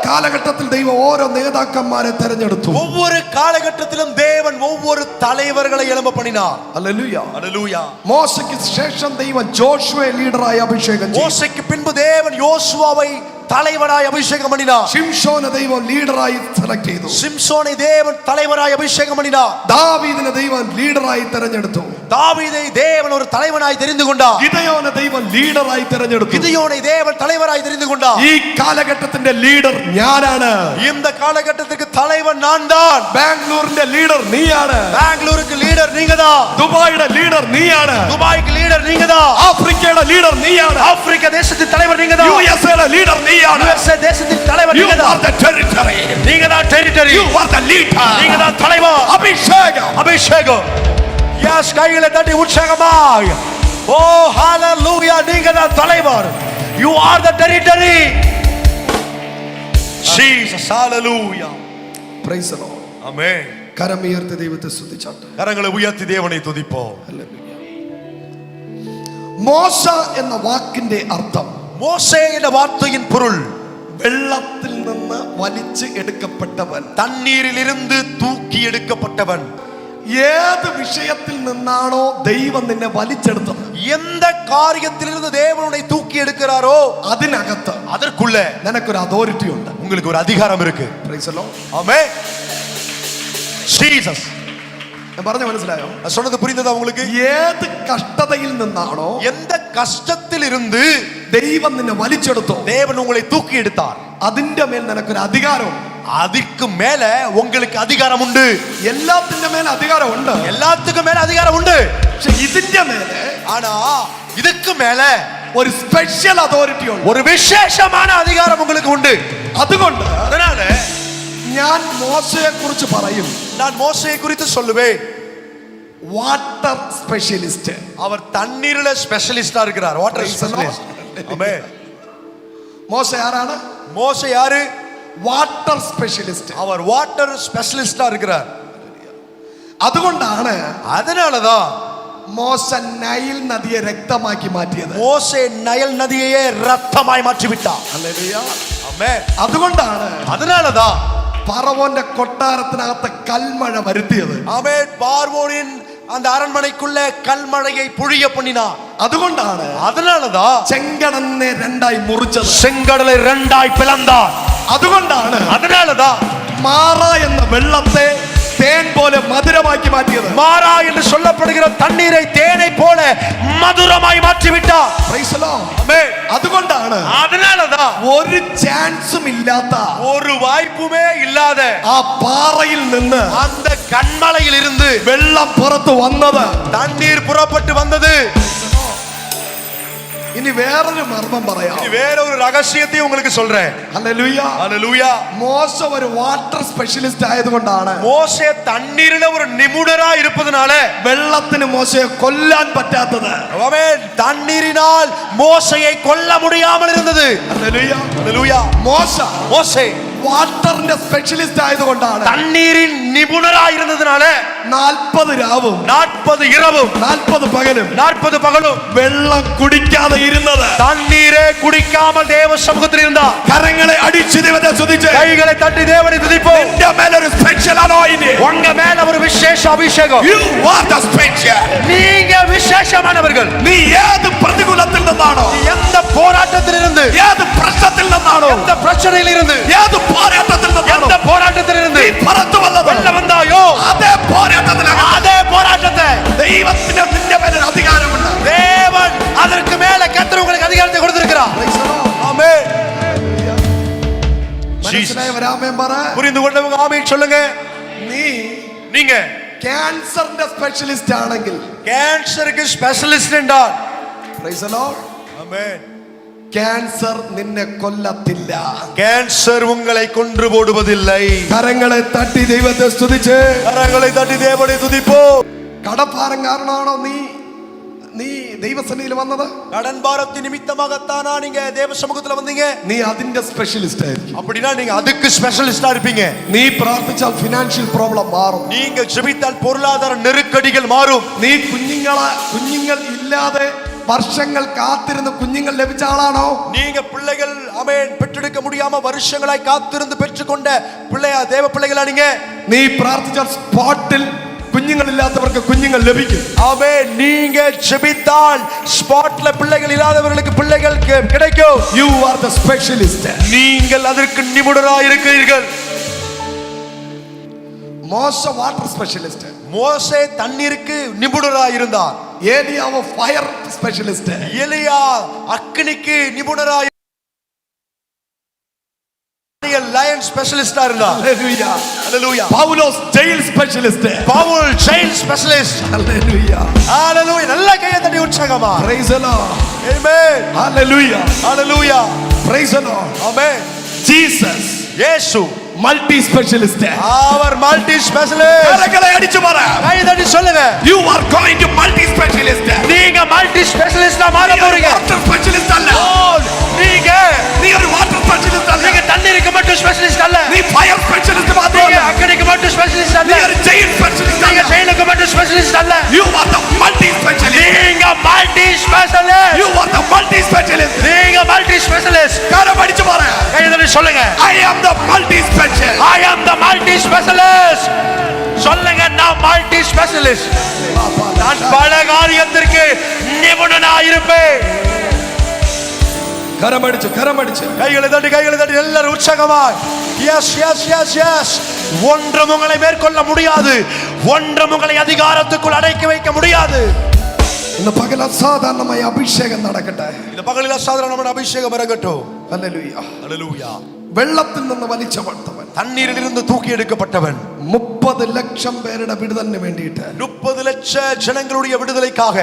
காலகட்டத்தில் தெய்வம் ஓரோ நேதாக்கന്മാരെ തിരഞ്ഞെടുത്തു. ஒவ்வொரு காலகட்டத்திலும் தேவன் ஒவ்வொரு தலைவர்களை எழும்ப பண்ணினார். ஹல்லேலூயா. ஹல்லேலூயா. மோசேக்கு சேஷம் தெய்வம் ஜோஷுவை லீடராய் அபிஷேகம் செய்தார். மோசேக்கு பின்பு தேவன் யோசுவாவை தலைவராய் அபிஷேகம் பண்ணினார். ஷிம்ஷோனை தெய்வம் லீடராய் செலக்ட் ചെയ്തു. ஷிம்ஷோனை தேவன் தலைவராய் அபிஷேகம் பண்ணினார். தாவீதிനെ தெய்வம் லீடராய் തിരഞ്ഞെടുത്തു. தாவீதை தேவன் ஒரு தலைவனாய் தெரிந்து கொண்டார். கிதியோனை தெய்வம் ലീഡറായി തിരഞ്ഞെടുത്തു. கிதியோனை தேவன் தலைவராய் தெரிந்து கொண்டார். ഈ കാലഘട്ടത്തിന്റെ ലീഡർ ഞാനാണ്. இந்த காலகட்டத்துக்கு தலைவன் நான் தான். ബാംഗ്ലൂരിന്റെ ലീഡർ നീയാണ്. பெங்களூருக்கு லீடர் நீங்க தான். ദുബായിയുടെ ലീഡർ നീയാണ്. துபாய்க்கு லீடர் நீங்க தான். ആഫ്രിക്കയുടെ ലീഡർ നീയാണ്. ஆப்பிரிக்க தேசத்தின் தலைவர் நீங்க தான். യുഎസ്എയുടെ ലീഡർ നീയാണ്. யுஎஸ்ஏ தேசத்தின் தலைவர் நீங்க தான். You are the territory. நீங்க தான் territory. You are the leader. நீங்க தான் தலைவர். அபிஷேகம். அபிஷேகம். யாஸ் கைகளை தட்டி உற்சாகமாய் ஓ ஹalleluya நீங்க தான் தலைவர். You are the territory. Jesus hallelujah. Praise the Lord. Amen. கரம் உயர்த்தி தெய்வத்தை ஸ்துதிச்சாட்டு. கரங்களை உயர்த்தி தேவனை துதிப்போம். മോശ എന്ന വാക്കിന്റെ അർത്ഥം மோசே என்ற வார்த்தையின் பொருள் വെള്ളത്തിൽ നിന്ന് വലിച്ച് എടുക്കപ്പെട്ടവൻ. தண்ணீரிலிருந்து தூக்கி எடுக்கப்பட்டவன். ഏത് വിഷയത്തിൽ നിന്നാണോ ദൈവം നിന്നെ വലിച്ചെടുത്തത്, எந்த காரியத்திலிருந்து தேவன் உன்னை தூக்கி எடுக்கிறாரோ അതിനകത്ത് அதற்குள்ள നിനക്കൊരു അതോറിറ്റി ഉണ്ട്. உங்களுக்கு ஒரு அதிகாரம் இருக்கு. Praise the Lord. Amen. Jesus. ഞാൻ പറഞ്ഞ മനസ്സിലായോ? சொன்னது புரிந்ததா உங்களுக்கு? ഏത് കഷ്ടതയിൽ നിന്നാണോ எந்த கஷ்டத்திலிருந்து ദൈവം നിന്നെ വലിച്ചെടുത്തോ, தேவன் உங்களை தூக்கி எடுத்தார், അതിന്റെ മേൽ നിനക്കൊരു അധികാരം. அதுக்கு மேல உங்களுக்கு அதிகாரம் உண்டு. എല്ലാത്തിന്റെ മേൽ അധികാരം ഉണ്ട്. எல்லாத்துக்கும் மேல அதிகாரம் உண்டு. പക്ഷെ ഇതിന്റെ മേലെ ஆனா இதுக்கு மேல ഒരു സ്പെഷ്യൽ അതോറിറ്റി ഉണ്ട്. ஒரு விசேஷமான அதிகாரம் உங்களுக்கு உண்டு. അതുകൊണ്ട് அதனால ഞാൻ മോശയെ കുറിച്ച് പറയും. நான் மோசேயை குறித்து சொல்லுவேன். Water specialist. அவர் தண்ணீர்ல ஸ்பெஷலிஸ்டா இருக்கிறார். Water specialist. ஆமென். മോശ ആരാണ്? மோசே யாரு? Water specialist. அவர் வாட்டர் ஸ்பெஷலிஸ்டா இருக்கிறார். അതുകൊണ്ടാണ് அதனாலதான் മോശ നൈൽ നദിയെ രക്തമാക്കി മാറ്റിയത്. மோசே நைல் நதியையே ரத்தமாய் மாற்றி விட்டார். ഹല്ലേലൂയ. ஆமென். അതുകൊണ്ടാണ് அதனாலதான் ഫറവോന്റെ കൊട്ടാരത്തിനകത്ത് കൽമഴ വരുത്തിയത്. ஆமென். பார்வோனின் அந்த அரண்மனைக்குள்ள கல்மழையை பொழிய பண்ணினார். അതുകൊണ്ടാണ് அதனாலதான் ചെങ്കടലിനെ രണ്ടായി മുറിച്ചത്. செங்கடலை இரண்டாய் பிளந்தார். അതുകൊണ്ടാണ് அதனாலதான் മാറ എന്ന വെള്ളത്തെ തേൻ പോലെ മധുരമാക്കി മാറ്റിയത്. மாறா என்று சொல்லப்படுகிற தண்ணீரை தேனை போல மதுரமாய் மாற்றி விட்டார். Praise the Lord. ஆமென். അതുകൊണ്ടാണ് அதனாலதான் ഒരു ചാൻസും ഇല്ലാത്ത ஒரு വായ്പുமே ഇല്ലാതെ ആ പാറയിൽ നിന്ന് அந்த கண்மலையில் இருந்து വെള്ളം പുറത്തു വന്നത്. தண்ணீர் புறப்பட்டு வந்தது. ഇനി വേറൊരു മർമ്മം പറയാം. இனி வேற ஒரு ரகசியத்தை உங்களுக்கு சொல்றேன். ഹല്ലേലൂയ. ஹல்லேலூயா. മോശ ഒരു വാട്ടർ സ്പെഷ്യലിസ്റ്റ് ആയതുകൊണ്ടാണ് மோசே தண்ணீரில ஒரு நிபுணரா இருப்பதனால വെള്ളത്തിന് മോശയെ കൊല്ലാൻ പറ്റാത്തത്. ஆமென். தண்ணீரினால் மோசேயை கொல்ல முடியாமல் இருந்தது. ഹല്ലേലൂയ. ஹல்லேலூயா. மோசே വാട്ടറിന്റെ സ്പെഷ്യലിസ്റ്റ് ആയതുകൊണ്ടാണ് தண்ணீரின் நிபுணரா இருந்ததனால 40 രാവും 40 இரவும் 40 പകലും 40 பகலும் വെള്ളം കുടിക്കാതെ ഇരുന്നത്. தண்ணீரே குடிக்காமல் தேவ சமூகத்தில் இருந்தார். കരങ്ങളെ അടിച്ച് ദൈവത്തെ സ്തുതിച്ച് கைகளை தட்டி தேவனை துதிப்போம். നിന്റെ മേൽ ഒരു സ്പെഷ്യൽ അനോയിന്റിംഗ്. உங்க மேல ஒரு விசேஷ அபிஷேகம். You are the special. நீங்க விசேஷமானவர்கள். നീ ഏത് പ്രതികൂലത്തിൽ നിന്നാണോ, எந்த போராட்டத்திலிருந்து, ഏത് പ്രശ്നത്തിൽ നിന്നാണോ, எந்த பிரச்சனையிலிருந்து, ഏത് പോരാട്ടത്തിൽ നിന്നാണോ எந்த போராட்டத்திலிருந்து നീ പുറത്തു വന്നത്, வெல்ல வந்தாயோ അതേ പോരാട്ടത്തിനകത്ത് அதே போராட்டத்தை ദൈവത്തിന് നിന്റെ മേൽ ഒരു അധികാരമുണ്ട്. தேவன் அதற்கு மேல கர்த்தர் உங்களுக்கு அதிகாரத்தை கொடுத்திருக்கிறார். ஆமென். മനസ്സിലായവരാമേൻ പറ. புரிந்து கொண்டவங்க ஆமென் சொல்லுங்க. நீங்க ക്യാൻസറിന്റെ സ്പെഷ്യലിസ്റ്റ് ആണെങ്കിൽ, கேன்சருக்கு ஸ்பெஷலிஸ்ட் என்றால் price the lord, amen, cancer നിന്നെ കൊല്ലത്തില്ല. கேன்சர் உங்களை கொன்று போடுவதில்லை. കരങ്ങളെ തട്ടി ദൈവത്തെ സ്തുതിച്ച് கரங்களை தட்டி தேவனை துதிப்போம். കടഭാരം കാരണമാണോ നീ ദൈവസന്നിധിയിൽ വന്നത്? கடன் பாரத்தின் நிமித்தமாகத்தானா நீங்க தேவ சமூகத்துல வந்தீங்க? നീ അതിന്റെ സ്പെഷ്യലിസ്റ്റ് ആയിരിക്കും. அப்படினா நீங்க அதுக்கு ஸ்பெஷலிஸ்டா இருப்பீங்க. നീ പ്രാർത്ഥിച്ചാൽ ഫിനാൻഷ്യൽ പ്രോബ്ലം മാറും. நீங்க ஜெபித்தால் பொருளாதார நெருக்கடிகள் மாறும். നീ കുഞ്ഞുങ്ങൾ ഇല്ലാതെ വർഷങ്ങൾ കാത്തിരുന്ന് കുഞ്ഞുങ്ങൾ ലഭിച്ച ആളാണോ? நீங்க பிள்ளைகள் ஆமென் பெற்றெடுக்க முடியாம வருஷங்களாய் காத்திருந்து பெற்றுக்கொண்ட பிள்ளையா தேவ பிள்ளைகளா நீங்க? നീ പ്രാർത്ഥിച്ചാൽ സ്പോട്ടിൽ കുഞ്ഞുങ്ങളില്ലാത്തവർക്ക് കുഞ്ഞുങ്ങൾ ലഭിക്കും. ஆமென். நீங்க ஜெபித்தால் ஸ்பாட்ல பிள்ளைகள் இல்லாதவர்களுக்கு பிள்ளைகள் கிடைக்கும். You are the specialist. நீங்கள் அதற்கு நிபுணராய் இருக்கிறீர்கள். மோச வாட்டர் ஸ்பெஷலிஸ்ட். மோசே தண்ணீருக்கு நிபுணராய் இருந்தார். ஏலியாவோ ஃபயர் ஸ்பெஷலிஸ்ட். எலியா அக்கினிக்கு நிபுணராய் லயன் ஸ்பெஷலிஸ்டா இருந்தார். Hallelujah hallelujah. பவுலோஸ் ஜெயில் ஸ்பெஷலிஸ்ட். பவுல் ஜெயில் ஸ்பெஷலிஸ்ட். Hallelujah hallelujah. நல்ல கையை தட்டி உற்சாகமா praise the lord. amen. Hallelujah hallelujah. praise the lord. amen. Jesus இயேசு மல்டி ஸ்பெஷலிஸ்ட். அவர் மல்டி ஸ்பெஷலிஸ்ட். கரங்களை அடிச்சு பாரு. கை தட்டி சொல்லுங்க. You are going to multi specialist. நீங்க மல்டி ஸ்பெஷலிஸ்டா மாற போறீங்க. வாட்டர் ஸ்பெஷலிஸ்ட் அல்ல. நீங்க ஒரு வாட்டர் ஸ்பெஷலிஸ்ட் அல்ல. நீங்க தண்ணீருக்கு மட்டும் ஸ்பெஷலிஸ்ட் அல்ல. நீ ஃபயர் ஸ்பெஷலிஸ்ட் நீங்க மாத்திரம். அக்கினிக்கு மட்டும் ஸ்பெஷலிஸ்ட் அல்ல. நீ ஒரு ஜெயில் ஸ்பெஷலிஸ்ட் நீங்க அல்ல. ஜெயிலுக்கு மட்டும் ஸ்பெஷலிஸ்ட் அல்ல. You are the multi specialist. நீங்க multi specialist. You are the multi specialist. நீங்க மல்டி ஸ்பெஷலிஸ்ட். கரம் அடிச்சு பாரு. கை தட்டி சொல்லுங்க. I am the multi specialist. I am the multi specialist. சொல்லுங்க நான் மல்டி ஸ்பெஷலிஸ்ட். நான் பல காரியத்திற்கு நிபுணனாக இருப்பேன். கரம் அடிச்சு கைகளை தட்டி எல்லாரும் உற்சாகமாய் எஸ் எஸ் எஸ் எஸ். ஒன்றும் உங்களை மேற்கொள்ள முடியாது. ஒன்றும் உங்களை அதிகாரத்துக்குள் அடக்கி வைக்க முடியாது. இந்த பகல் அசாதாரணமாய் அபிஷேகம் நடக்கട്ടെ. இந்த பகலில் அசாதாரணமான அபிஷேகம் இறங்கட்டும். ஹalleluya ஹalleluya. വെള്ളത്തിൽ നിന്ന് വലിച്ചെടുത്തവൻ, தண்ணீரில் இருந்து தூக்கி எடுக்கப்பட்டவன், 30 ലക്ഷം പേരുടെ വിടുതലിന് വേണ്ടിയിട്ട് 30 லட்சம் ஜனங்களுடைய விடுதலைக்காக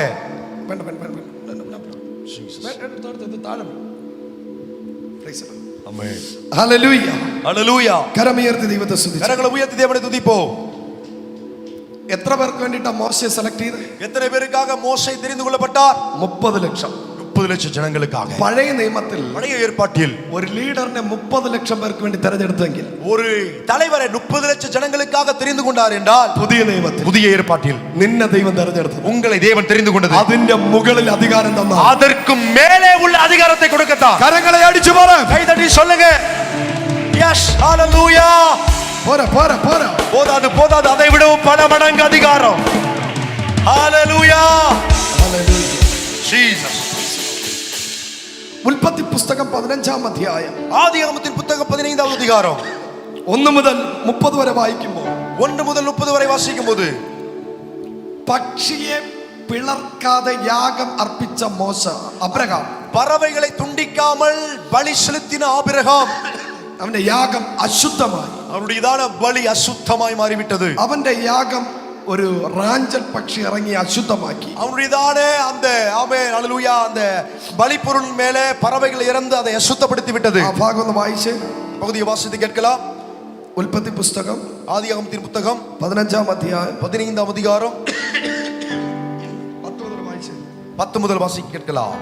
ഹല്ലേലൂയ ഹല്ലേലൂയ. കരമുയർത്തി ദൈവത്തെ സ്തുതിച്ചു. கரங்களை உயர்த்தி தேவனை துதிப்போம். എത്ര പേർക്ക് വേണ്ടിയിട്ടാ മോശയെ സെലക്ട് ചെയ്ത്? எத்தனை பேருக்காக மோசே தெரிந்து கொள்ளப்பட்டார்? 30 ലക്ഷം. 30 லட்சம் ஜனங்களுக்காக. പഴയ നിയമത്തിൽ பழைய ஏற்பாட்டில் ഒരു ലീഡറിനെ 30 ലക്ഷം പേർക്ക് വേണ്ടി തെരഞ്ഞെടുത്തെങ്കിൽ ஒரு தலைவரை 30 லட்சம் ஜனங்களுக்காக தெரிந்து கொண்டார் என்றால் പുതിയ നിയമത്തിൽ புதிய ஏற்பாட்டில் നിന്നെ ദൈവം തെരഞ്ഞെടുത്തു. உங்களை தேவன் தெரிந்து கொண்டது. അതിന്റെ മുകളിൽ അധികാരം തന്ന, அதற்கு மேலே உள்ள அதிகாரத்தை கொடுக்கத்தான். കരങ്ങളെ അടിച്ചു പറ. கை தட்டி சொல்லுங்க. எஸ் ஹalleluya. പോരാ. போதாது அதை விடவும் பல மடங்கு அதிகாரம். ஹalleluya. ஜீசஸ். ഉൽപ്പത്തി പുസ്തകം 15-ാം അധ്യായം ஆதியாகமத்தின் புத்தகம் 15வது அதிகாரம் 1 മുതൽ 30 വരെ വായിക്കുമ്പോൾ 1 முதல் 30 வரை வாசிக்கும்போது പക്ഷിയെ പിളർക്കാതെ യാഗം അർപ്പിച്ച മോശ അബ്രഹാം, பறவைகளை துண்டிக்காமல் பலி செலுத்தின ஆபிரகாம், അവന്റെ യാഗം അശുദ്ധമായി. அவருடையதான பலி அசுத்தமாய் மாறிவிட்டது. അവന്റെ യാഗം ഒരു റാഞ്ചൽ പക്ഷി ഇറങ്ങി அசுத்தமாக்கி. அவருடையதான அந்த ஆமென் ஹalleluya அந்த பலிபொருள் மேலே பறவைகள் இறந்து அதை அசுத்தப்படுத்தி விட்டது. ആ ഭാഗം ഒന്ന് വായിച്ച് பகுதியை வாசித்து கேட்கலாம். ഉൽപ്പത്തി പുസ്തകം ஆதியாகமத்தின் புத்தகம் 15-ാം അധ്യായം 15வது அதிகாரம் 10 മുതൽ വായിച്ച് 10 முதல் வாசிக்க கேட்கலாம்.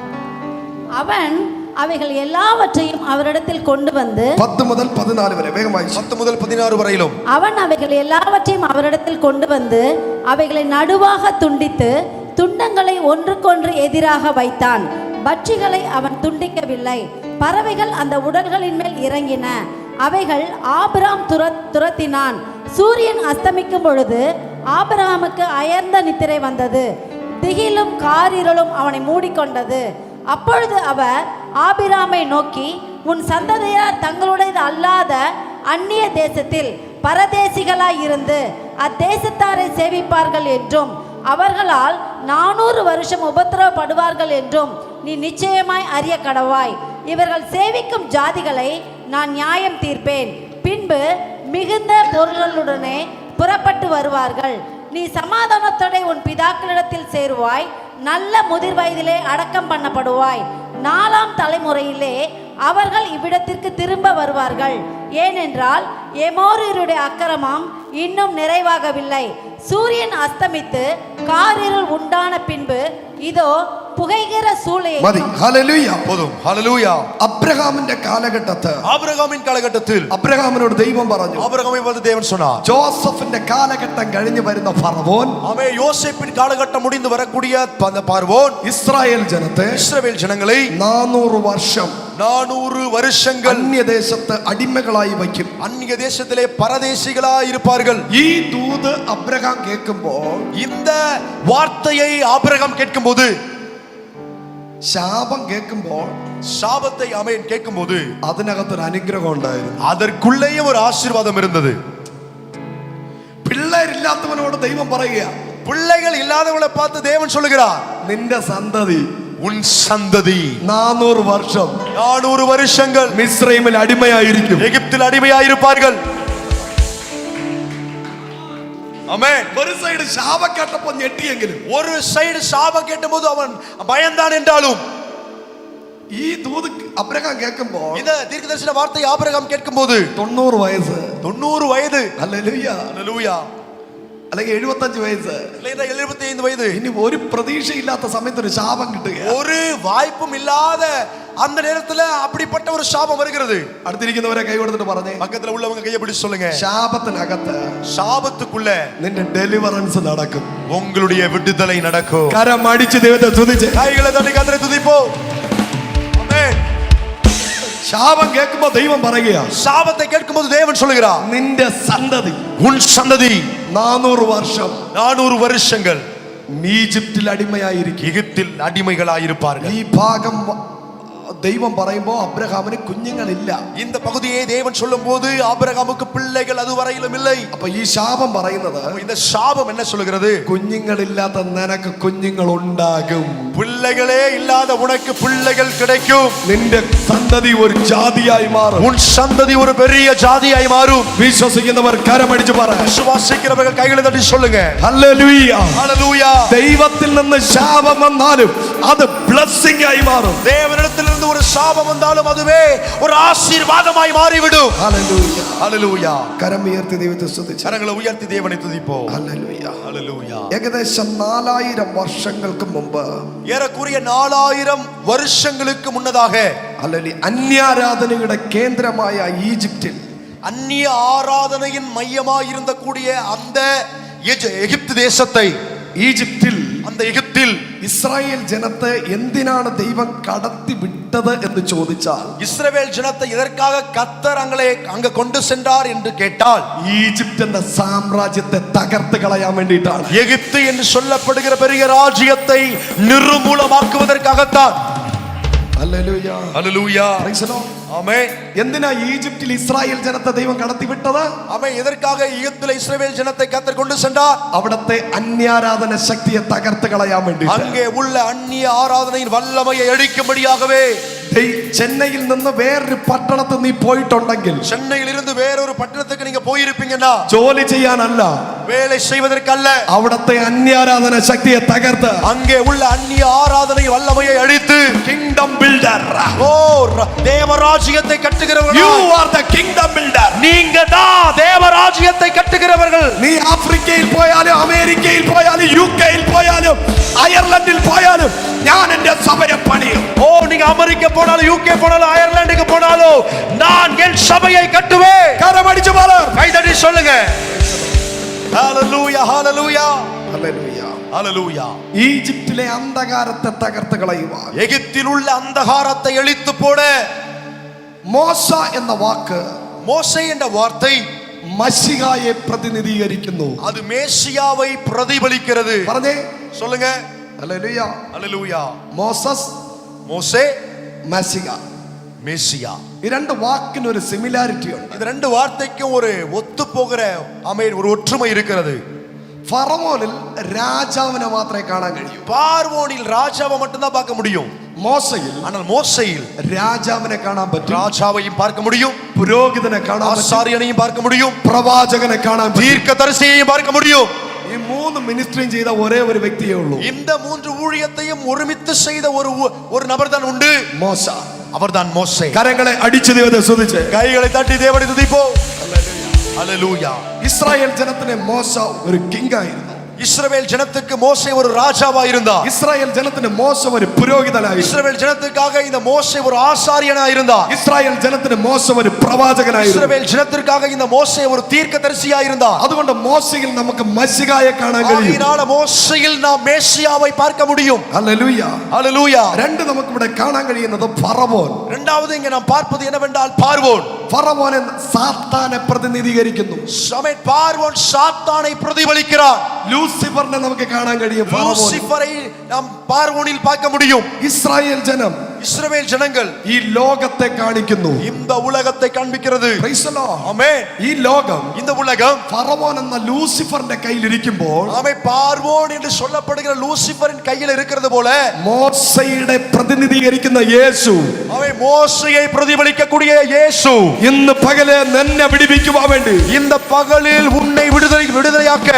அவன் அவைகள் எல்லாவற்றையும் அவரிடத்தில் கொண்டு வந்து 10 മുതൽ 14 വരെ വേഗം വായിച്ച് 10 முதல் 16 வரையிலும் அவன் அவைகள் எல்லாவற்றையும் அவரிடத்தில் கொண்டு வந்து அவைகளை நடுவாக துண்டித்து துண்டங்களை ஒன்றுக்கொன்று எதிராக வைத்தான். பட்சிகளை அவன் துண்டிக்கவில்லை. பறவைகள் அந்த உடல்களின் மேல் இறங்கின. அவைகள் ஆபிராம் துரத்தினான். சூரியன் அஸ்தமிக்கும் பொழுது ஆபிரகாமுக்கு அயர்ந்த நித்திரை வந்தது. திகிலும் காரிருளும் அவனை மூடிக்கொண்டது. அப்பொழுது அவர் ஆபிராமை நோக்கி, உன் சந்ததியார் தங்களுடையது அல்லாத அந்நிய தேசத்தில் பரதேசிகளாய் இருந்து அத்தேசத்தாரை சேவிப்பார்கள் என்றும் அவர்களால் 400 வருஷம் உபத்திரவப்படுவார்கள் என்றும் நீ நிச்சயமாய் அறிய கடவாய். இவர்கள் சேவிக்கும் ஜாதிகளை நான் நியாயம் தீர்ப்பேன். பின்பு மிகுந்த பொருள்களுடனே புறப்பட்டு வருவார்கள். நீ சமாதானத்தோட உன் பிதாக்களிடத்தில் சேருவாய். நல்ல முதிர் வயதிலே அடக்கம் பண்ணப்படுவாய். 4ஆம் தலைமுறையிலே அவர்கள் இவ்விடத்திற்கு திரும்ப வருவார்கள். ஏனென்றால் எமோரியருடைய அக்கிரமம் இன்னும் நிறைவாகவில்லை. சூரியன் அஸ்தமித்து காரிருள் உண்டான பின்பு இதோ புகைகிற சூளையை മതി. ഹല്ലേലൂയ. போதும். ஹalleluya. അബ്രഹാമിന്റെ കാലഘട്ടത്ത് ஆபிரகாமின் காலகட்டத்தில் അബ്രഹാമിനോട് ദൈവം പറഞ്ഞു, ஆபிரகாமை பார்த்து தேவன் சொன்னார், ജോസഫിന്റെ കാലഘട്ടം കഴിഞ്ഞു വരുന്ന ഫറവോൻ அவன் யோசேப்பின் காலகட்டம் முடிந்து வரக்கூடிய அந்த பார்வோன் ഇസ്രായേൽ ജനത്തെ இஸ்ரவேல் ஜனங்களை 400 വർഷം 400 வருஷங்கள் അന്യദേശത്ത് അടിമകളായി വയ്ക്കും. அந்நிய தேசத்திலே பரதேசிகளாய் இருப்பார்கள். ഈ ദൂത് അബ്രഹാം കേൾക്കുമ്പോൾ, இந்த வார்த்தையை ஆபிரகாம் கேட்கும்போது, ശാപം കേൾക്കുമ്പോൾ சாபத்தை ஆமென் கேட்கும்போது അതിനകത്തൊരു അനുഗ്രഹം ഉണ്ടായിരുന്നു. அதற்குள்ளேயும் ஒரு ஆசீர்வாதம் இருந்தது. പിള്ളേരില്ലാത്തവനോട് ദൈവം പറയുക, பிள்ளைகள் இல்லாதவங்களை பார்த்து தேவன் சொல்லுகிறார், നിന്റെ സന്തതി உன் சந்ததி 400 വർഷം 400 வருஷங்கள் മിസ്രൈമിൽ അടിമയായിരിക്കും. எகிப்தில் அடிமையாயிருப்பார்கள். ஆமென். ഒരു സൈഡ് ശാപം കേട്ടപ്പോൾ ഞെട്ടിയെങ്കിലും ஒரு சைடு சாபம் கேட்டபோது அவன் பயந்தான் என்றாலும், ഈ ദൂത് അബ്രഹാം കേൾക്കുമ്പോൾ இந்த தீர்க்கதரிசன வார்த்தை ஆபிரகாம் கேட்கும்போது 90 വയസ്സ്, 90 வயது, ഹല്ലേലൂയ, ஹalleluya, അല്ലെങ്കിൽ 75 വയസ്സ്, இல்லைன்னா 75 வயது, ഇനി ഒരു പ്രതീക്ഷയില്ലാത്ത സമയത്ത് ഒരു ശാപം കിട്ടുക. ஒரு வாய்ப்பும் இல்லாத அந்த நேரத்துல அப்படிப்பட்ட ஒரு சாபம் வருகிறது. അടുത്തിരിക്കുന്നവരെ കൈ കൊടുത്തിട്ട് പറഞ്ഞേ, பக்கத்துல உள்ளவங்க கையை பிடிச்சு சொல்லுங்க, ശാപത്തിനകത്ത് சாபத்துக்குள்ள നിന്റെ ഡെലിവറൻസ് നടക്കും. உங்களுடைய விடுதலை நடக்கும். കരം അടിച്ച് ദൈവത്തെ സ്തുതിച്ച് கைகளை தட்டி கர்த்தரை துதிப்போம். ஆமென். ശാപം കേൾക്കുമ്പോൾ ദൈവം പറയുക, சாபத்தை கேட்கும்போது தேவன் சொல்லுகிறார், നിന്റെ സന്തതി உன் சந்ததி 400 വർഷം 400 வருஷங்கள் ഈജിപ്തിൽ അടിമയായിരിക്കും. எகிப்தில் അടിമകളാயிருப்பார்கள். ഈ ഭാഗം ദൈവം പറയുമ്പോൾ അബ്രഹാമിന് കുഞ്ഞുങ്ങളില്ല. இந்த பகுதியை தேவன் சொல்லும்போது ஆபிரகாமுக்கு பிள்ளைகள் அதுவரையிலும் இல்லை. അപ്പൊ ഈ ശാപം പറയുന്നത്, இந்த சாபம் என்ன சொல்லுகிறது? കുഞ്ഞുങ്ങളില്ലാത്ത നിനക്ക് കുഞ്ഞുങ്ങൾ ഉണ്ടാകും. பிள்ளைகளே இல்லாத உனக்கு பிள்ளைகள் கிடைக்கும். നിന്റെ സന്തതി ഒരു ജാതിയായി മാറും. உன் சந்ததி ஒரு பெரிய ஜாதியாய் மாறும். വിശ്വസിക്കുന്നവർ കരമടിച്ച് പറ, விசுவாசிக்கிறவர்கள் கைகளை தட்டி சொல்லுங்க, ഹല്ലേലൂയ. ஹalleluya. ദൈവത്തിൽ നിന്ന് ശാപം വന്നാലും അത് ബ്ലെസ്സിംഗ് ആയി മാറും. தேவனிடத்திலிருந்து ஒரு சாபம் வந்தாலும் அதுவே ஒரு ஆசீர்வாதமாய் மாறிவிடும். ഹല്ലേലൂയ. ஹalleluya. കരം ഉയർത്തി ദൈവത്തെ സ്തുതിച്ച്, கரங்களை உயர்த்தி தேவனை துதிப்போம். ഹല്ലേലൂയ. ஹalleluya. ഏകദേശം 4000 വർഷങ്ങൾക്ക് മുമ്പ്, ஏறக்குறைய 4000 வருஷங்களுக்கு முன்னதாக, അല്ലെങ്കിൽ അന്യാരാധനയുടെ കേന്ദ്രമായ ഈജിപ്തിൽ அந்நிய ஆராதனையின் மையமாய் இருந்த கூடிய அந்த எகிப்து தேசத்தை, ഈജിപ്തിൽ அந்த எகிப்தில் ഇസ്രായേൽ ജനത്തെ എന്തിനാണ് ദൈവം കടത്തി വിട്ടത് എന്ന് ചോദിച്ചാൽ, இஸ்ரவேல் ஜனத்தை எதற்காக கர்த்தர் அங்க கொண்டு சென்றார் என்று கேட்டால், ഈജിപ്ത് എന്ന സാമ്രാജ്യത്തെ തകർത്ത് കളയാൻ വേണ്ടിയിട്ടാണ്. எகிப்து என்று சொல்லப்படுகிற பெரிய ராஜ்யத்தை நிர்மூலமாக்குவதற்காகத்தான். Hallelujah. Hallelujah. Praise the Lord. Amen. എന്തിനാ ഈജിപ്തിൽ ഇസ്രായേൽ ജനത്തെ ദൈവം കടത്തി വിട്ടത്? ஆமென். எதற்காக எகிப்தில் இஸ்ரவேல் ஜனத்தை கர்த்தர் கொண்டு சென்றார்? അവിടത്തെ അന്യാരാധന ശക്തിയെ തകർത്ത് കളയാൻ വേണ്ടി. அங்கே உள்ள அந்நிய ஆராதனையின் வல்லமையை அழிக்கும்படியாகவே. ചെന്നൈയിൽ നിന്ന് വേറൊരു പട്ടണത്തിൽ നീ പോയിട്ടുണ്ടെങ്കിൽ, சென்னையில் இருந்து வேறொரு பட்டணத்துக்கு நீங்க போயிருப்பீங்கன்னா, ജോലി ചെയ്യാനല്ല, வேலை செய்வதற்கல்ல, അവിടത്തെ അന്യാരാധന ശക്തിയെ തകർത്ത് அங்கே உள்ள அந்நிய ஆராதனை வல்லமையை அழித்து കിങ്ഡം ബിൽഡർ. ஓ தேவராஜ்யத்தை கட்டுகிறவர்கள். You are the kingdom builder. நீங்க தான் தேவராஜ்யத்தை கட்டுகிறவர்கள். നീ ആഫ്രിക്കയിൽ പോയാലും അമേരിക്കയിൽ പോയാലും യുകെയിൽ പോയാലും അയർലൻഡിൽ പോയാലും ഞാൻ എന്റെ സഭയെ പണിയും. ஓ நீங்க அமெரிக்கா போனாலும் யூகே போனாலும் அயர்லாந்துக்கு போனாலும் நான் என் சபையை கட்டுவேன். കരമടിച്ച് പറ, கைதட்டி சொல்லுங்க. ஹalleluya ஹalleluya ഹല്ലേലൂയ. ஹalleluya. ഈജിപ്തിലെ അന്ധകാരത്തെ തകർത്ത് കളയുവാൻ எகிப்தில் உள்ள அந்தகாரத்தை அழித்து போட മോശ എന്ന വാക്ക് மோசே என்ற வார்த்தை മശിഹായെ പ്രതിനിധീകരിക്കുന്നു. அது மேசியாவை பிரதிபலிக்கிறது. പറഞ്ഞേ, சொல்லுங்க. ഹല്ലേലൂയ. ஹalleluya. മോസസ്, மோசே, മശിഹ, மேசியா. ഈ രണ്ട് വാക്കിന് ഒരു സിമിലാരിറ്റി ഉണ്ട്. இந்த ரெண்டு வார்த்தைக்கும் ஒரு ஒத்து போகிற ஒரு ஒற்றுமை இருக்கிறது. ഫറവോനിൽ രാജാവിനെ മാത്രമേ കാണാൻ കഴിയൂ. பார்வோனில் ராஜாவை மட்டும்தான் பார்க்க முடியும். മോശയിൽ ஆனால் மோசேயில் രാജാവിനെ കാണാൻ പറ്റും, ராஜாவையும் பார்க்க முடியும், പുരോഹിതനെ കാണാൻ പറ്റും, ஆசாரியனையும் பார்க்க முடியும், പ്രവാചകനെ കാണാൻ പറ്റും. தீர்க்கதரிசியையும் பார்க்க முடியும். ഈ മൂന്ന് മിനിസ്ട്രിയും ചെയ്ത ഒരേ ഒരു വ്യക്തിയേ ഉള്ളൂ. இந்த மூன்று ஊழியத்தையும் ஒருமித்து செய்த ஒரு நபர் தான் உண்டு. മോശ. அவர்தான் மோசே. കരങ്ങളെ അടിച്ചു ദൈവത്തെ സ്തുതിച്ച്, கைகளை தட்டி தேவனை துதிப்போம். ஹalleluya. ഇസ്രായേൽ ജനത്തിന് മോശ ഒരു കിങ് ആയിരുന്നു. இஸ்ரவேல் ஜனத்துக்கு மோசே ஒரு ராஜாவா இருந்தார். ഇസ്രായേൽ ജനത്തിന് മോശ ഒരു പുരോഹിതനായിരുന്നു. இஸ்ரவேல் ஜனத்துக்காக இந்த மோசே ஒரு ஆசாரியனா இருந்தார். ഇസ്രായേൽ ജനത്തിന് മോശ ഒരു പ്രവാചകനായിരുന്നു. இஸ்ரவேல் ஜனத்திற்காக இந்த மோசே ஒரு தீர்க்கதரிசியா இருந்தார். അതുകൊണ്ട് മോശയിൽ നമുക്ക് മശിഹായെ കാണാൻ കഴിയും. ஆகையினால மோசேயில் நாம் மேசியாவை பார்க்க முடியும். ഹല്ലേലൂയ ஹல்லேலூயா. രണ്ട് നമുക്ക് ഇവിടെ കാണാൻ കഴിയുന്നത് ഫറവോൻ. இரண்டாவது இங்க நாம் பார்ப்பது என்னவென்றால் பார்வோன். ഫറവോൻ സാത്താനെ പ്രതിനിധീകരിക്കുന്നു. பார்வோன் சாத்தானை பிரதிபலிக்கிறார். ലൂസിഫറിനെ നമുക്ക് കാണാൻ കഴിയും. லூசிபரை நாம் பார்வோனில் பார்க்க முடியும். ഇസ്രായേൽ ജനം இஸ்ரவேல் ஜனங்கள் ഈ ലോകത്തെ കാണിക്കുന്നു. இந்த உலகத்தை காண்பிக்கிறது. Praise the Lord. ஆமென். ഈ ലോകം இந்த உலகம் ഫറവോൻ എന്ന ലൂസിഫറിന്റെ കയ്യിൽ ഇരിക്കുമ്പോൾ ஆமென் பார்வோன் என்று சொல்லப்படுகிற லூசிபரின் கையில் இருக்கிறது போல മോശയുടെ പ്രതിനിധീകരിക്കുന്ന യേശു, ஆமென் மோசேயை பிரதிபலிக்கக்கூடிய இயேசு ഇന്ന് പകല് നിന്നെ വിടുവിക്കുവാൻ വേണ്ടി இந்த பகலில் உன்னை விடுதலையாக்க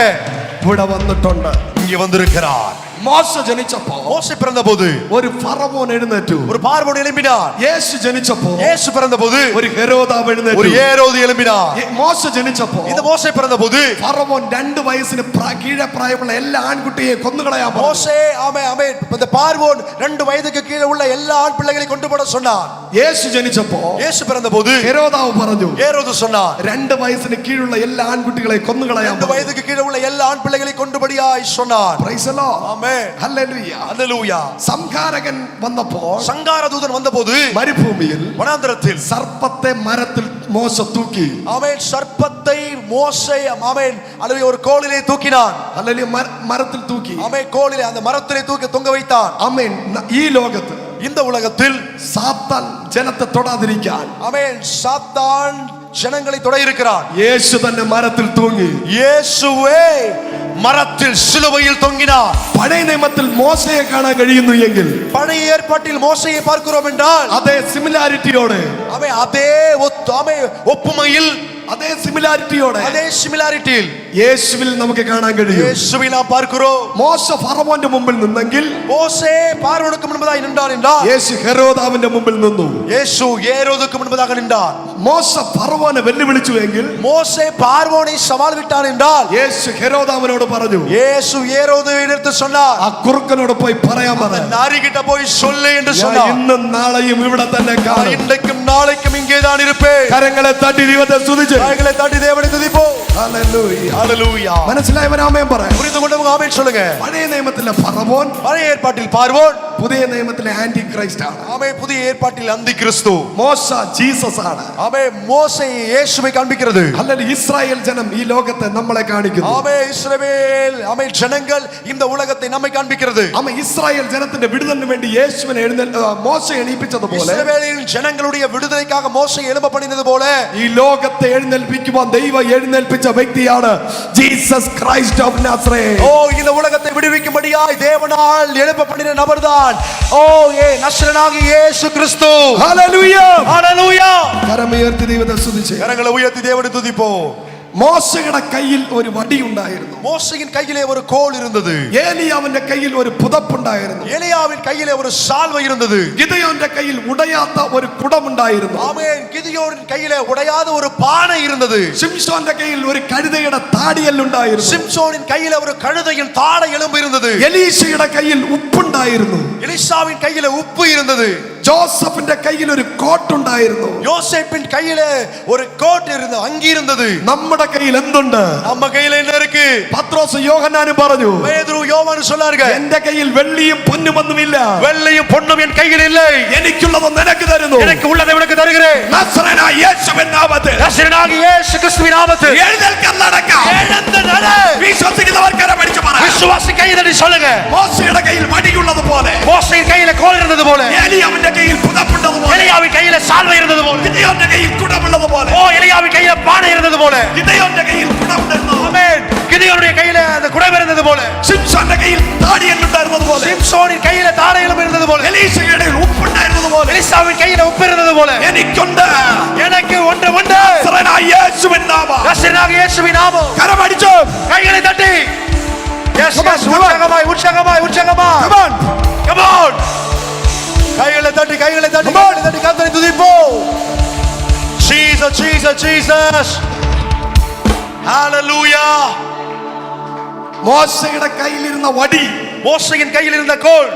ഇവിടെ വന്നിട്ടുണ്ട്. இங்கே வந்திருக்கிறார். മോശ ജനിച്ചപ്പോ மோசே பிறந்தபோது ഒരു ഫറവോൻ എഴുന്നേറ്റു. ஒரு பார்வோன் எழும்பினார். യേശു ജനിച്ചപ്പോ இயேசு பிறந்தபோது ഒരു ഹെരോദാവ് ஒரு എഴുന്നേറ്റു. ஏரோது எழும்பினார். മോശ ജനിച്ചപ്പോ இந்த மோசே பிறந்தபோது ഫറവോൻ 2 വയസ്സിന് കീഴെ പ്രായമുള്ള എല്ലാ ആൺകുട്ടിയെയും കൊന്നുകളയാൻ പറഞ്ഞു. மோசே ஆமென் இந்த பார்வோன் 2 வயதுக்கு கீழே உள்ள எல்லா ஆண் பிள்ளைகளை கொண்டு போட சொன்னார். യേശു ജനിച്ചപ്പോ இயேசு பிறந்தபோது ഹെരോദാവ് പറഞ്ഞു, ஏரோது சொன்னார் 2 വയസ്സിന് കീഴുള്ള എല്ലാ ആൺകുട്ടികളെ കൊന്നുകളയാൻ 2 வயதுக்கு கீழே உள்ள எல்லா ஆண் பிள்ளைகளை கொண்டுபடியாய் சொன்னார். Praise the lord. Amen. Hallelujah. Hallelujah. സംഹാരകൻ വന്നപ്പോൾ சங்காரதூதன் வந்தபோது മരുഭൂമിയിൽ வனாந்தரத்தில் സർപ്പത്തെ മരത്തിൽ മോശ തൂക്കി. ஆமென் சர்ப்பத்தை மோசே ஆமென் அல்லது ஒரு கோலிலே தூக்கினான். ഹല്ലേലൂയ. മരത്തിൽ തൂക്കി. ஆமென் கோலிலே அந்த மரத்திலே தூக்கி தொங்க வைத்தான். ആമേൻ. ഈ ലോകത്ത് இந்த உலகத்தில் സാത്താൻ ജനത്തെ തൊടാതിരിക്കാൻ ஆமென் சாத்தான் ஜனங்களை தொட இருக்கிறான். യേശു തന്നെ മരത്തിൽ തൂങ്ങി. இயேசுவே மரத்தில் சிலுவையில் தொங்கினார். പഴയ നിയമത്തിൽ മോശയെ കാണാൻ കഴിയുന്നു എങ്കിൽ பழைய ஏற்பாட்டில் மோசேயை பார்க்கிறோம் என்றால் അതേ സിമിലാരിറ്റിയോടെ அவன் அதே ஒப்புமையில் അതേ സിമിലാരിറ്റിയോടെ அதே சிமிலாரிட்டியில் യേശുവിൽ നമുക്ക് കാണാൻ കഴിയും. இயேசுவை நாம் பார்க்கிறோம். മോശ ഫറവോന്റെ മുമ്പിൽ നിന്നെങ്കിൽ மோசே பார்வோனுக்கு முன்பதாக நின்றான் என்றால் യേശു ഹെരോദാവിന്റെ മുമ്പിൽ നിന്നു. இயேசு ஏரோதுக்கு முன்பதாக நின்றார். മോശ ഫറവോനെ വെല്ലുവിളിച്ചു എങ്കിൽ மோசே பார்வோனை சவால் விட்டான் என்றால் യേശു ഹെരോദാവിനോട് പറഞ്ഞു, இயேசு ஏரோதுவை எடுத்து சொன்னார், ആ കുറുക്കനോട് പോയി പറയാൻ പറ, நாரி கிட்ட போய் சொல்லு என்று ഞാൻ சொன்னார். ഇന്നും നാളെയും ഇവിടെ തന്നെ കാണും. இன்றைக்கும் நாளைக்கும் இங்கே தான் இருப்பேன். കരങ്ങളെ തട്ടി ദൈവത്തെ സ്തുതിച്ച് கைகளை தட்டி தேவனை துதிப்போம். ഹല്ലേലൂയ. ஹல்லேலூயா. മനസ്സിലായവൻ ആമേൻ പറ. புரிந்து கொண்டவங்க ஆமென் சொல்லுங்க. പഴയ നിയമത്തിലെ ഫറവോൻ பழைய ஏற்பாட்டில் பார்வோன், പുതിയ നിയമത്തിലെ ആന്റി ക്രൈസ്റ്റ് ആണ്. ஆமென் புதிய ஏற்பாட்டில் அந்தி கிறிஸ்து, മോശ ജീസസ് ആണ്. ஆமென் மோசே இயேசுவை காண்பிக்கிறது. അല്ലെങ്കിൽ ഇസ്രായേൽ ജനം ഈ ലോകത്തെ നമ്മളെ കാണിക്കുന്നു. ஆமென் இஸ்ரவேல் ஆமென் ஜனங்கள் இந்த உலகத்தை நம்மை காண்பிக்கிறது. ആമേൻ. ഇസ്രായേൽ ജനത്തിന്റെ വിടുതലിന് വേണ്ടി യേശുവിനെ മോശ എണീപ്പിച്ചതുപോലെ இஸ்ரவேலின் ஜனங்களுடைய விடுதலைக்காக மோசே எழும்ப பண்ணினது போல ഈ ലോകത്തെ എഴുന്നേൽപ്പിക്കുവാൻ ദൈവം എഴുന്നേൽപ്പിച്ച വ്യക്തിയാണ് ജീസസ് ക്രൈസ്റ്റ് ഓഫ് നാസറേത്ത്. ஓ இந்த உலகத்தை விடுவிக்கும்படியாய் தேவனால் எழும்ப பண்ணின நபர்தான் ஓ நசரேயனாகிய இயேசு கிறிஸ்து. ഹല്ലേലൂയ. ஹல்லேலூயா. കരമുയർത്തി ദൈവത്തെ സ്തുതിച്ച് கரங்களை உயர்த்தி தேவனை துதிப்போம். മോശയുടെ കയ്യിൽ ഒരു വടി ഉണ്ടായിരുന്നു. மோசேயின் கையிலே ஒரு கோல் இருந்தது. ഏലിയാവിന്റെ കയ്യിൽ ഒരു പുതപ്പുണ്ടായിരുന്നു. எலியாவின் கையிலே ஒரு சால்வை இருந்தது. ഗിദെയോന്റെ കയ്യിൽ ഉടയാത്ത ഒരു കുടമുണ്ടായിരുന്നു. ஆமென். கிதியோனின் கையிலே உடையாத ஒரு பானை இருந்தது. ശിംശോന്റെ കയ്യിൽ ഒരു കഴുതയുടെ താടിയെല്ലുണ്ടായിരുന്നു. சிம்சோனின் கையிலே ஒரு கழுதையின் தாடை எலும்பு இருந்தது. എലീശയുടെ കയ്യിൽ ഉപ്പുണ്ടായിരുന്നു. எலிசாவின் கையிலே உப்பு இருந்தது. ജോസഫിന്റെ കയ്യിൽ ഒരു കോട്ടുണ്ടായിരുന്നു. யோசேப்பின் கையிலே ஒரு கோட் இருந்தது, அங்கி இருந்தது. നമ്മുടെ കയ്യിൽ എന്തുണ്ട്? நம்ம கையில என்ன இருக்கு? പത്രോസ് യോഹന്നാനും പറഞ്ഞു, பேதுரு யோவான் சொன்னார்கள், എന്റെ കയ്യിൽ വെള്ളിയും പൊന്നുമൊന്നുമില്ല, வெள்ளையும் பொன்னும் என் கையில் இல்லை, എനിക്കുള്ളത് നിനക്ക് തരുന്നു, எனக்கு உள்ளதை உனக்கு தருகிறேன். നസറേയനായ യേശുവിൻ നാമത്തിൽ, நசரேயனாகிய இயேசு கிறிஸ்துவின் நாமத்தில் എഴുന്നേൽക്കാൻ നടക്കാം. எழுந்து நட. വിശ്വസിക്കുന്നവർ കരമടിച്ച് പറ. விசுவாசி கையில சொல்லுங்க. മോശയുടെ കയ്യിൽ വടിയുള്ളത് പോലെ, மோசேயின் கையில கோல் இருந்தது போல, ഏലിയാവിന്റെ കയ്യിൽ പുതപ്പുള്ളത് പോലെ, எலியாவின் கையில சால்வை இருந்தது போல, ഗിദെയോന്റെ കയ്യിൽ കുടമുള്ളത് പോലെ, ஓ எலியாவின் கையில பானை இருந்தது போல, ഗിദെയോന്റെ കയ്യിൽ കുടമുണ്ടായിരുന്നു. ஆமென். கிதியோனுடைய கையில அந்த குடம் இருந்தது போல, ശിംശോന്റെ കയ്യിൽ താടിയെല്ലുണ്ടായിരുന്നത് പോലെ, சிம்சோனின் கையில தாடையிலும் இருந்தது போல, എലീശയുടെ ഉപ്പുണ്ടായിരുന്നത് പോലെ, எலிசாவின் கையில உப்பு இருந்தது போல, എനിക്കുണ്ട്. எனக்கு ஒன்று உண்டு. നസറേയനായ യേശുവിൻ നാമം. நசரேயனாகிய இயேசுவின் நாமம். കരമടിച്ച് கைகளை தட்டி yes Come on, yes come on. உற்சாகமாய் உற்சாகமாய் உற்சாகமாய் Come on. Come on. கைகளை தட்டி கைகளை தட்டி Come on. கைகளை தட்டி கர்த்தரை துதிப்போம். Jesus Jesus Jesus. ஹalleluya. മോശയുടെ കയ്യിലിരുന്ന വടി மோசையின் கையில் இருந்த கோல்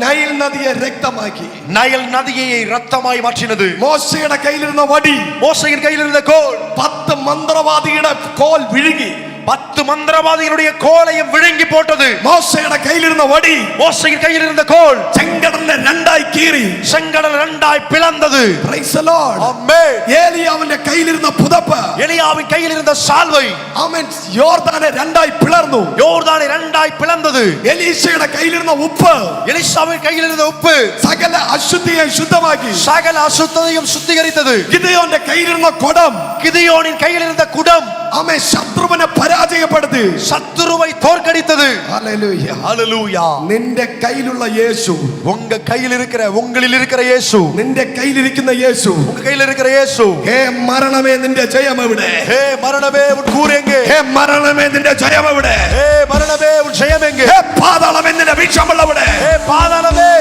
നൈൽ നദിയെ രക്തമാക്കി. நைல் நதியை ரத்தமாய் மாற்றினது. മോശയുടെ കയ്യിലിരുന്ന വടി மோசையின் கையில் இருந்த கோல் 10 മന്ത്രവാദിയുടെ കോൽ വിഴുങ്ങി. 10 மந்திரவாதிகளுடைய கோலையும் விழுங்கி போட்டது. മോശയുടെ കയ്യിലിരുന്ന വടി மோசையின் கையில் இருந்த கோல் ചെങ്കടലിനെ രണ്ടായി കീറി. செங்கடல் இரண்டாய் பிளந்தது. Praise the Lord. ஆமென். ഏലിയാവിന്റെ കയ്യിലിരുന്ന പുതപ്പ് எலியாவின் கையில் இருந்த சால்வை ആമേൻ യോർദാനെ രണ്ടായി പിളർന്നു. யோர்தானை இரண்டாய் பிளந்தது. എലീശയുടെ കയ്യിലിരുന്ന ഉപ്പ് எலிசாவின் கையில் இருந்த உப்பு സകല അശുദ്ധിയെ ശുദ്ധമാക്കി. சகல அசுத்தத்தையும் சுத்திகரித்தது. ഗിദെയോന്റെ കയ്യിലിരുന്ന കുടം கிதியோனின் கையில் இருந்த குடம் ആമേൻ ശത്രുവിനെ പരാജയപ്പെടുത്തി. சத்துருவை தோற்கடித்தது. ഹല്ലേലൂയ. ஹalleluya. നിന്റെ കയ്യിലുള്ള യേശു, உங்க கையில் இருக்கிற உங்களில் இருக்கிற இயேசு, നിന്റെ കയ്യിലിരിക്കുന്ന യേശു, உங்க கையில் இருக்கிற இயேசு. ഹേ മരണമേ നിന്റെ ജയം എവിടെ? ஹே மரணமே உன் கூர் எங்கே? ഹേ മരണമേ നിന്റെ ജയം എവിടെ? ஹே மரணமே உன் ஜெயம் எங்கே? ഹേ പാതാളമേ നിന്റെ വീക്ഷമുള്ള എവിടെ? ஹே பாதாளமே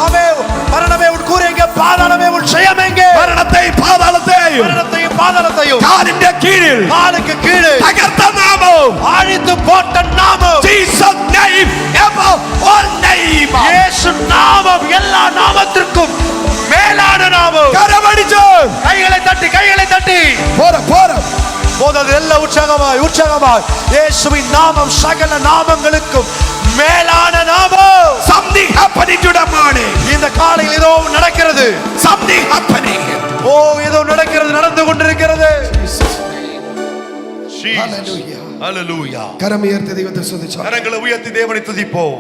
ஆமே மரணமே உன் கூர் எங்கே? பாதாளமே உன் ஜெயம் எங்கே? മരണത്തെയും പാതാളത്തെയും மரணத்தையும் பாதாளத்தையும் കാലിന്റെ കീഴിൽ காலுக்கு கீழே തകർത്ത നാമം அழித்து போட்ட நாமம் Jesus name above all name. இயேசு நாமம் எல்லா நாமத்திற்கும் மேலான நாமம். കരമടിച്ച് கைகளை தட்டி கைகளை தட்டி പോര போதது எல்லாம் உற்சாகமாய் உற்சாகமாய் இயேசுவின் நாமம் சகல நாமங்களுக்கும் மேலான நாமம். something happening to the morning. இந்த காலையில் ஏதோ நடக்கிறது. something happening. ஓ ஏதோ நடக்கிறது, நடந்து கொண்டிருக்கிறது. Hallelujah. ஹalleluya. കരമുയർത്തി ദൈവത്തെ സ്തുതിച്ചാൽ கரங்களை உயர்த்தி தேவனை துதிப்போம்.